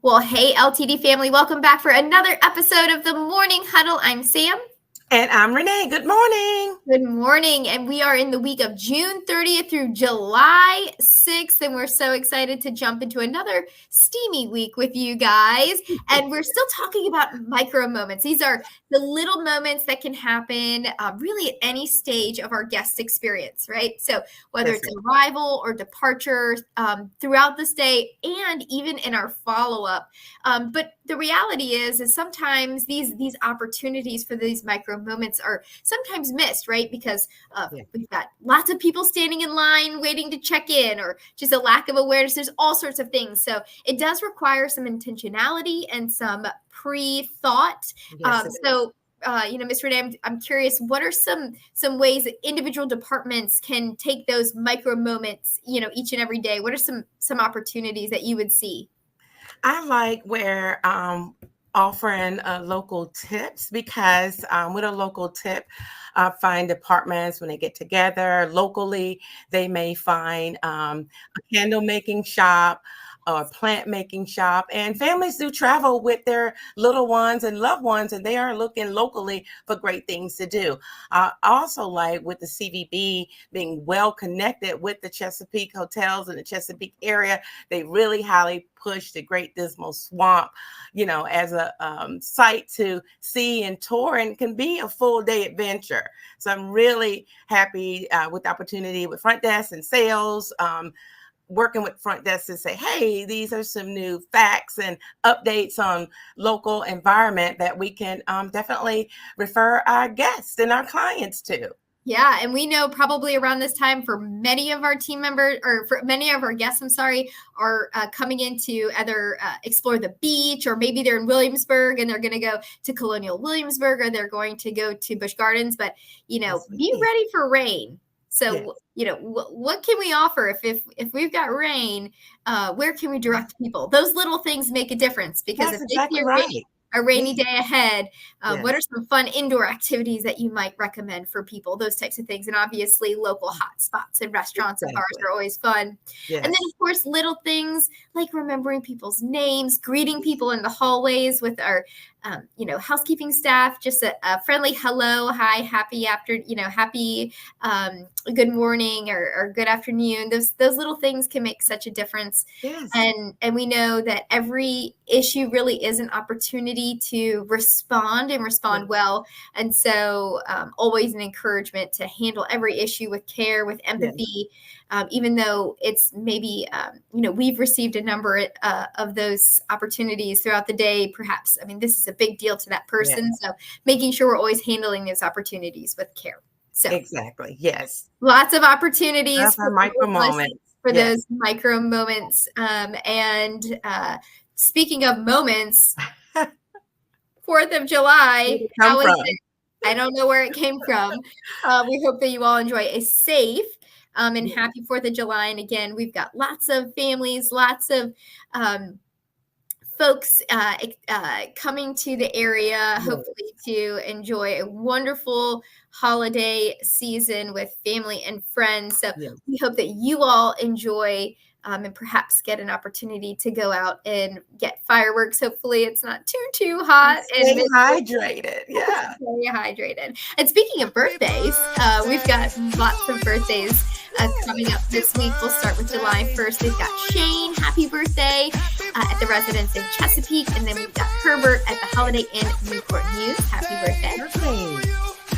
Well, hey, LTD family, welcome back for another episode of the Morning Huddle. I'm Sam. And I'm Renee. Good morning. Good morning. And we are in the week of June 30th through July 6th. And we're so excited to jump into another steamy week with you guys. And we're still talking about micro moments. These are the little moments that can happen really at any stage of our guest experience, right? So whether it's arrival or departure throughout this day and even in our follow-up. But the reality is sometimes these opportunities for these micro moments are sometimes missed, right? Because we've got lots of people standing in line waiting to check in, or just a lack of awareness. There's all sorts of things. So it does require some intentionality and some pre-thought. Ms. Renee, I'm curious, what are some ways that individual departments can take those micro moments, each and every day? What are some opportunities that you would see? I like where offering local tips, because with a local tip, find departments when they get together locally, they may find a candle making shop or plant making shop, and families do travel with their little ones and loved ones, and they are looking locally for great things to do. I also like with the CVB being well connected with the Chesapeake hotels in the Chesapeake area. They really highly push the Great Dismal Swamp, as a site to see and tour, and can be a full day adventure. So I'm really happy with the opportunity with front desk and sales, working with front desk to say, hey, these are some new facts and updates on local environment that we can definitely refer our guests and our clients to. Yeah, and we know probably around this time for many of our team members, or for many of our guests, are coming in to either explore the beach, or maybe they're in Williamsburg and they're going to go to Colonial Williamsburg, or they're going to go to Busch Gardens. But, be ready for rain. So, yes. What can we offer if we've got rain? Where can we direct people? Those little things make a difference, because that's if exactly right. A rainy day ahead. Yes. What are some fun indoor activities that you might recommend for people? Those types of things. And obviously local hot spots and restaurants and bars are always fun. Yes. And then of course, little things like remembering people's names, greeting people in the hallways with our, housekeeping staff, just a friendly hello, hi, happy good morning or good afternoon. Those little things can make such a difference. Yes. And we know that every issue really is an opportunity to respond well. And so always an encouragement to handle every issue with care, with empathy, even though it's maybe, we've received a number of those opportunities throughout the day, perhaps. This is a big deal to that person. Yes. So making sure we're always handling those opportunities with care. So exactly. Yes. Lots of opportunities for micro moments. For those micro moments. And speaking of moments, 4th of July, how was it? I don't know where it came from. We hope that you all enjoy a safe and happy 4th of July. And again, we've got lots of families, lots of folks coming to the area, hopefully to enjoy a wonderful holiday season with family and friends. So we hope that you all enjoy and perhaps get an opportunity to go out and get fireworks. Hopefully it's not too hot. Stay hydrated. Yeah. Stay hydrated. And speaking of birthdays, we've got lots of birthdays coming up this week. We'll start with July 1st. We've got Shane, happy birthday at the residence in Chesapeake. And then we've got Herbert at the Holiday Inn Newport News. Happy birthday.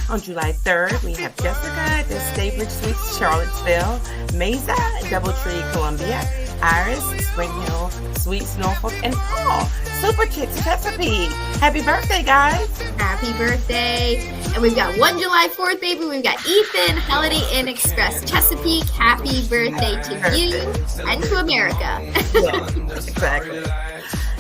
On July 3rd, we have Jessica at the Staybridge Suites, Charlottesville, Mesa, Doubletree, Columbia, Iris, Spring Hill, Suites, Norfolk, and Paul, Super Chicks, Chesapeake. Happy birthday, guys. Happy birthday. And we've got one July 4th, baby. We've got Ethan, Holiday Inn Express, Chesapeake. Happy birthday to you and to America. Yes, exactly.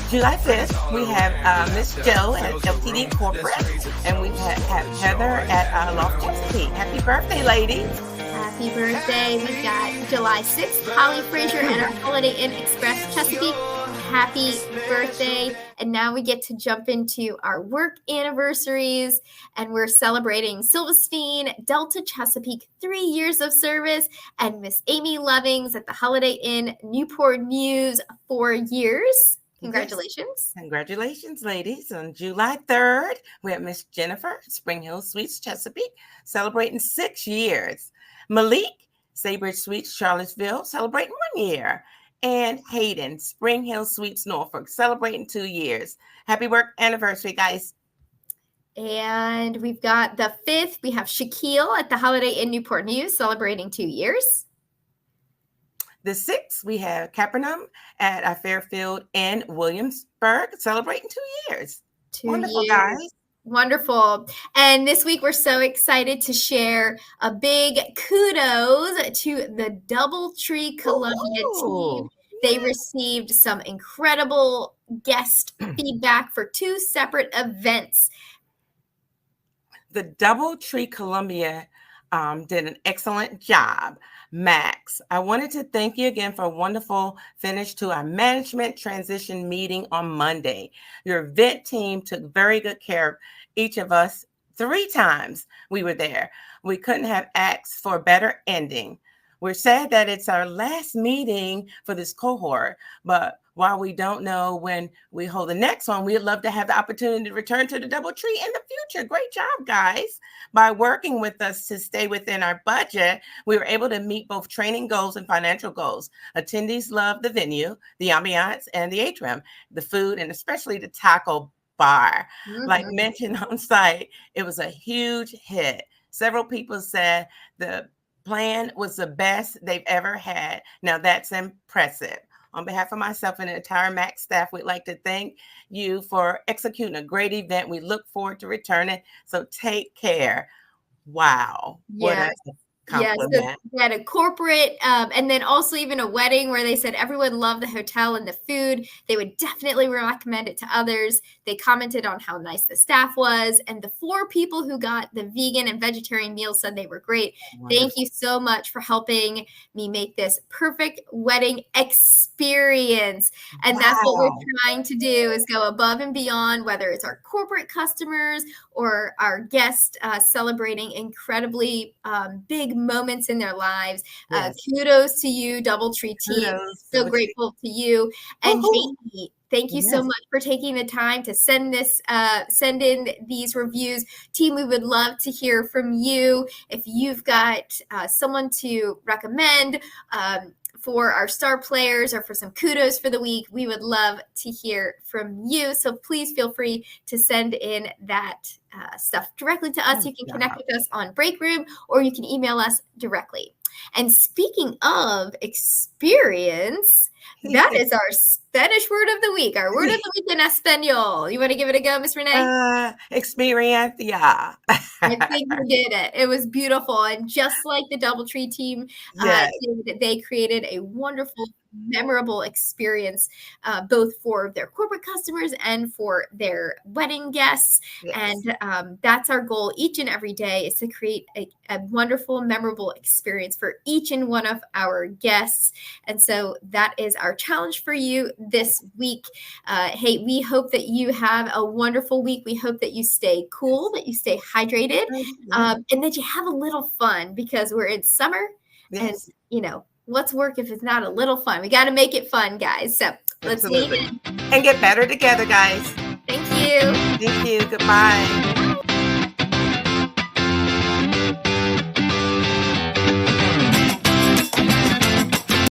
July 5th, we have Miss Jo at LTD Corporate, and we have Heather at Loft Chesapeake. Happy birthday, ladies. Happy birthday. We've got July 6th, Holly Frazier at our Holiday Inn Express Chesapeake. Happy birthday. And now we get to jump into our work anniversaries, and we're celebrating Silverstein, Delta Chesapeake, 3 years of service, and Miss Amy Lovings at the Holiday Inn Newport News, 4 years. Congratulations. Congratulations, ladies. On July 3rd, we have Miss Jennifer, Spring Hill Suites, Chesapeake, celebrating 6 years. Malik, Saybridge Suites, Charlottesville, celebrating 1 year. And Hayden, Spring Hill Suites, Norfolk, celebrating 2 years. Happy work anniversary, guys. And we've got the 5th. We have Shaquille at the Holiday Inn Newport News celebrating 2 years. The 6th, we have Capernaum at Fairfield in Williamsburg, celebrating 2 years. 2 Wonderful, years. guys. Wonderful. And this week, we're so excited to share a big kudos to the DoubleTree Columbia team. They received some incredible guest feedback for 2 separate events. The DoubleTree Columbia did an excellent job. Max, I wanted to thank you again for a wonderful finish to our management transition meeting on Monday. Your event team took very good care of each of us 3 times we were there. We couldn't have asked for a better ending. We're sad that it's our last meeting for this cohort, but while we don't know when we hold the next one, we'd love to have the opportunity to return to the DoubleTree in the future. Great job, guys. By working with us to stay within our budget, we were able to meet both training goals and financial goals. Attendees loved the venue, the ambiance, and the atrium, the food, and especially the taco bar. Like mentioned on site, it was a huge hit. Several people said the plan was the best they've ever had. Now that's impressive. On behalf of myself and the entire Max staff, we'd like to thank you for executing a great event. We look forward to returning. So take care. Wow. Yes. What a compliment. Yes, so they had a corporate and then also even a wedding where they said everyone loved the hotel and the food. They would definitely recommend it to others. They commented on how nice the staff was. And the 4 people who got the vegan and vegetarian meals said they were great. Wonderful. Thank you so much for helping me make this perfect wedding experience. And that's what we're trying to do is go above and beyond, whether it's our corporate customers or our guests celebrating incredibly big moments in their lives. Yes. Kudos to you, DoubleTree team. So grateful to you. And Jamie, thank you so much for taking the time to send in these reviews. Team, we would love to hear from you. If you've got someone to recommend for our star players or for some kudos for the week, we would love to hear from you. So please feel free to send in that stuff directly to us. You can connect with us on Break Room or you can email us directly. And speaking of experience, that is our Spanish word of the week, our word of the week in Espanol. You want to give it a go, Miss Renee? Experience, yeah. I think you did it. It was beautiful. And just like the DoubleTree team, they created a wonderful, memorable experience, both for their corporate customers and for their wedding guests. Yes. And that's our goal each and every day is to create a wonderful, memorable experience for each and one of our guests. And so that is our challenge for you this week. Hey, we hope that you have a wonderful week. We hope that you stay cool, that you stay hydrated, and that you have a little fun because we're in summer. Yes. And, what's work if it's not a little fun? We got to make it fun, guys. So let's leave it. And get better together, guys. Thank you. Thank you. Goodbye.